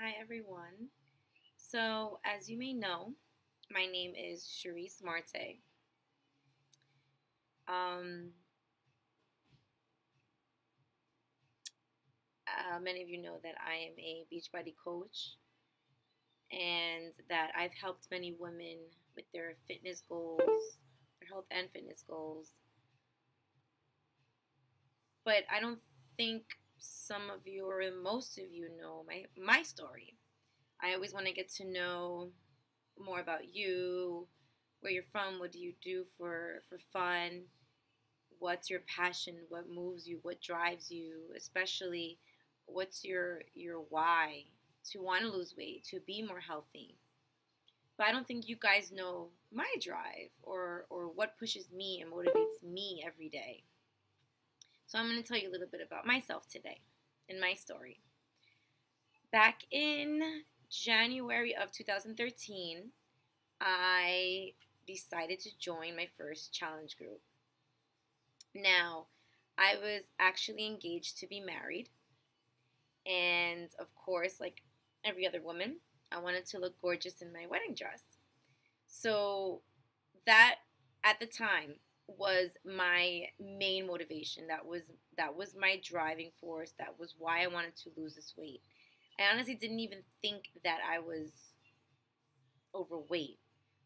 Hi, everyone. So, as you may know, my name is Cherise Marte. Um, Many of you know that I am a Beachbody coach and that I've helped many women with their fitness goals, their health and fitness goals. But I don't think some of you or most of you know my story. I always want to get to know more about you, where you're from, what do you do for fun, what's your passion, what moves you, what drives you, especially what's your why to want to lose weight, to be more healthy. But I don't think you guys know my drive or what pushes me and motivates me every day. So I'm going to tell you a little bit about myself today and my story. Back in January of 2013, I decided to join my first challenge group. Now, I was actually engaged to be married, and of course, like every other woman, I wanted to look gorgeous in my wedding dress. So, that at the time was my main motivation. That was my driving force. That was why I wanted to lose this weight. I honestly didn't even think that I was overweight.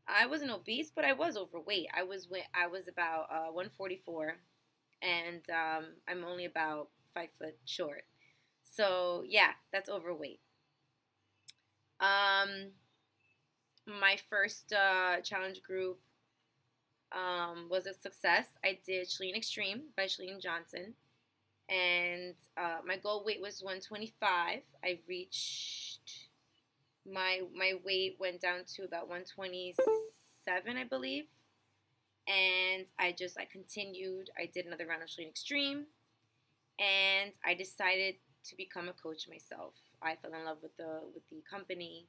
I wasn't obese, but I was overweight. I was about 144, and I'm only about 5 foot short. So yeah, that's overweight. Um, my first challenge group was a success. I did Chalene Extreme by Chalene Johnson, and my goal weight was 125. I reached my weight went down to about 127, I believe, and I continued. I did another round of Chalene Extreme, and I decided to become a coach myself. I fell in love with the company,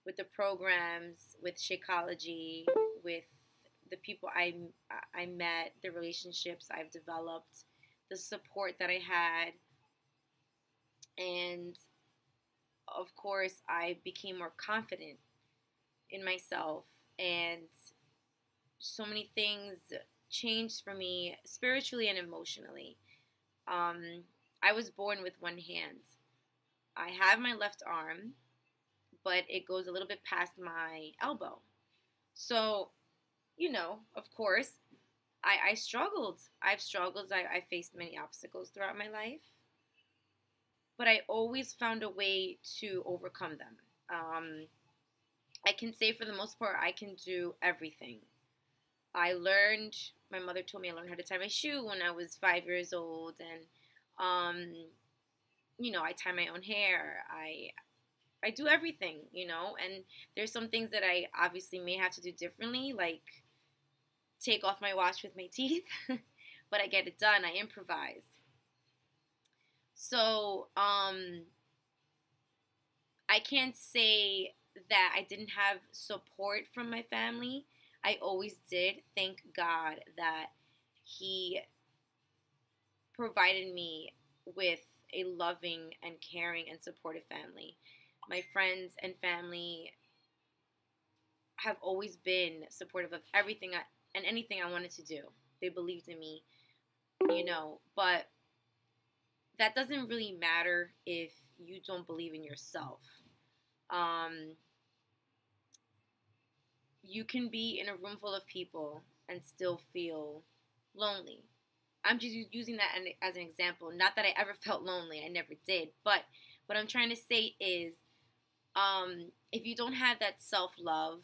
with the programs, with Shakeology, with the people I met, the relationships I've developed, the support that I had, and of course I became more confident in myself, and so many things changed for me spiritually and emotionally. Um, I was born with one hand. I have my left arm, but it goes a little bit past my elbow. So, of course, I struggled. I've struggled. I faced many obstacles throughout my life, but I always found a way to overcome them. Um, I can say for the most part, I can do everything. My mother told me I learned how to tie my shoe when I was 5 years old, and um, I tie my own hair. I do everything, and there's some things that I obviously may have to do differently, like take off my watch with my teeth, but I get it done. I improvise. So, I can't say that I didn't have support from my family. I always did. Thank God that He provided me with a loving and caring and supportive family. My friends and family have always been supportive of and anything I wanted to do. They believed in me, but that doesn't really matter if you don't believe in yourself. Um, you can be in a room full of people and still feel lonely. I'm just using that as an example. Not that I ever felt lonely, I never did. But what I'm trying to say is if you don't have that self love,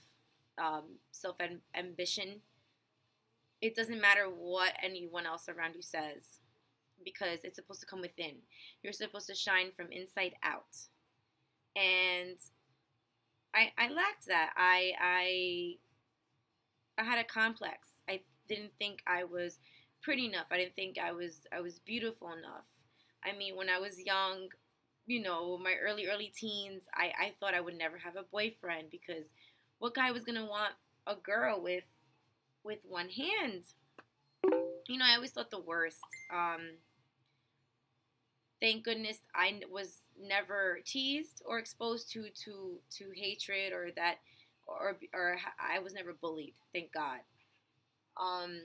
self ambition, it doesn't matter what anyone else around you says because it's supposed to come within. You're supposed to shine from inside out. And I lacked that. I had a complex. I didn't think I was pretty enough. I didn't think I was beautiful enough. I mean, when I was young, my early teens, I thought I would never have a boyfriend because what guy was gonna want a girl with one hand? I always thought the worst. Thank goodness I was never teased or exposed to hatred, or that, or I was never bullied. Thank God. Um,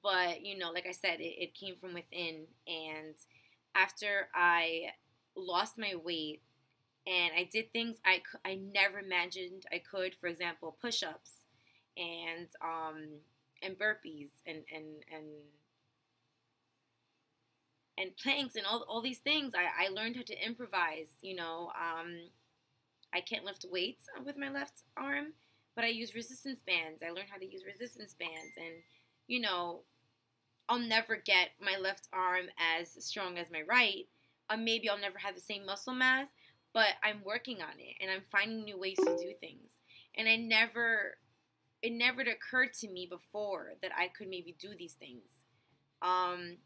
but like I said, it came from within. And after I lost my weight and I did things I never imagined I could, for example, push-ups and and burpees and planks and all these things. I learned how to improvise. I can't lift weights with my left arm, but I use resistance bands. I learned how to use resistance bands, and you know, I'll never get my left arm as strong as my right. Maybe I'll never have the same muscle mass, but I'm working on it and I'm finding new ways to do things. And it never occurred to me before that I could maybe do these things. Um,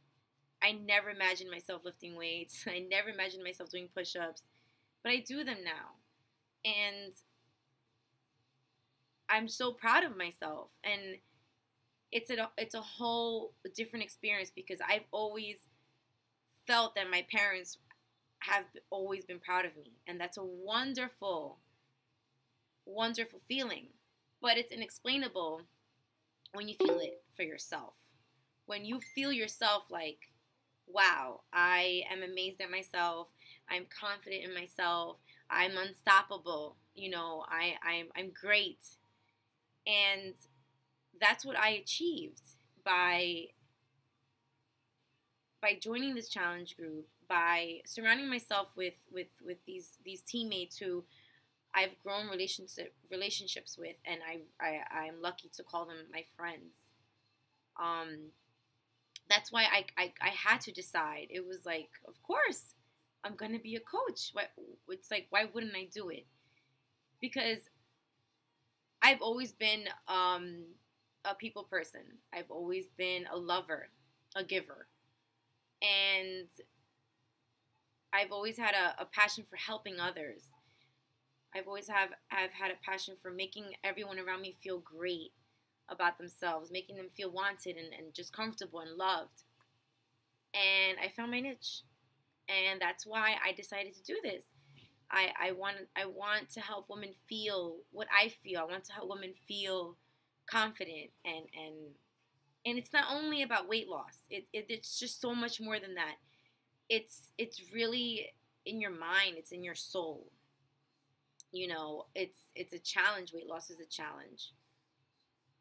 I never imagined myself lifting weights. I never imagined myself doing push-ups, but I do them now. And I'm so proud of myself. And it's a whole different experience because I've always felt that my parents have always been proud of me, and that's a wonderful, wonderful feeling. But it's inexplainable when you feel it for yourself. When you feel yourself like, wow, I am amazed at myself. I'm confident in myself. I'm unstoppable. I'm great. And that's what I achieved by joining this challenge group, by surrounding myself with these teammates who I've grown relationships with, and I'm lucky to call them my friends. That's why I had to decide. It was like, of course, I'm gonna be a coach. It's like, why wouldn't I do it? Because I've always been a people person. I've always been a lover, a giver, and I've always had a passion for helping others. I've always have had a passion for making everyone around me feel great about themselves, making them feel wanted and just comfortable and loved. And I found my niche. And that's why I decided to do this. I want to help women feel what I feel. I want to help women feel confident, and it's not only about weight loss. It's just so much more than that. It's really in your mind. It's in your soul. It's a challenge. Weight loss is a challenge.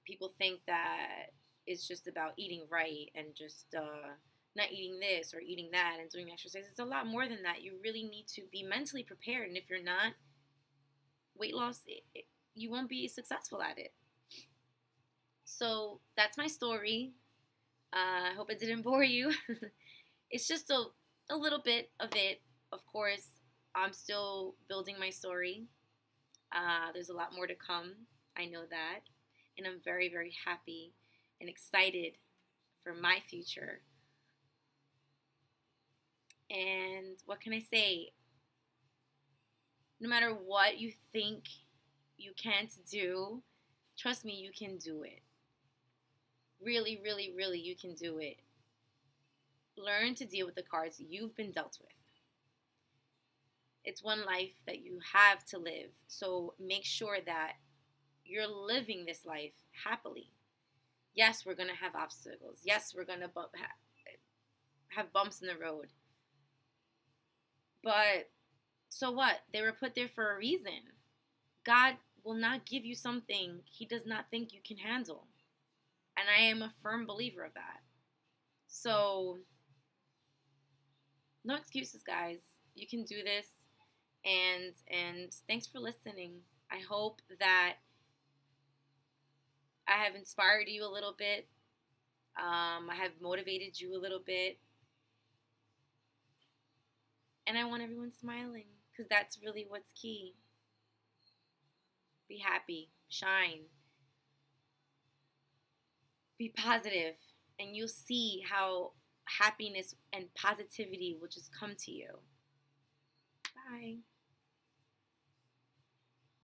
People think that it's just about eating right and just not eating this or eating that and doing exercise. It's a lot more than that. You really need to be mentally prepared, and if you're not, weight loss, you won't be successful at it. So that's my story. I hope it didn't bore you. It's just a little bit of it. Of course, I'm still building my story. There's a lot more to come. I know that. And I'm very, very happy and excited for my future. And what can I say? No matter what you think you can't do, trust me, you can do it. Really, really, really, you can do it. Learn to deal with the cards you've been dealt with. It's one life that you have to live. So make sure that you're living this life happily. Yes, we're going to have obstacles. Yes, we're going to have bumps in the road. But so what? They were put there for a reason. God will not give you something He does not think you can handle. And I am a firm believer of that. So, no excuses, guys. You can do this. And thanks for listening. I hope that I have inspired you a little bit. I have motivated you a little bit. And I want everyone smiling, because that's really what's key. Be happy. Shine. Be positive, and you'll see how happiness and positivity will just come to you. Bye.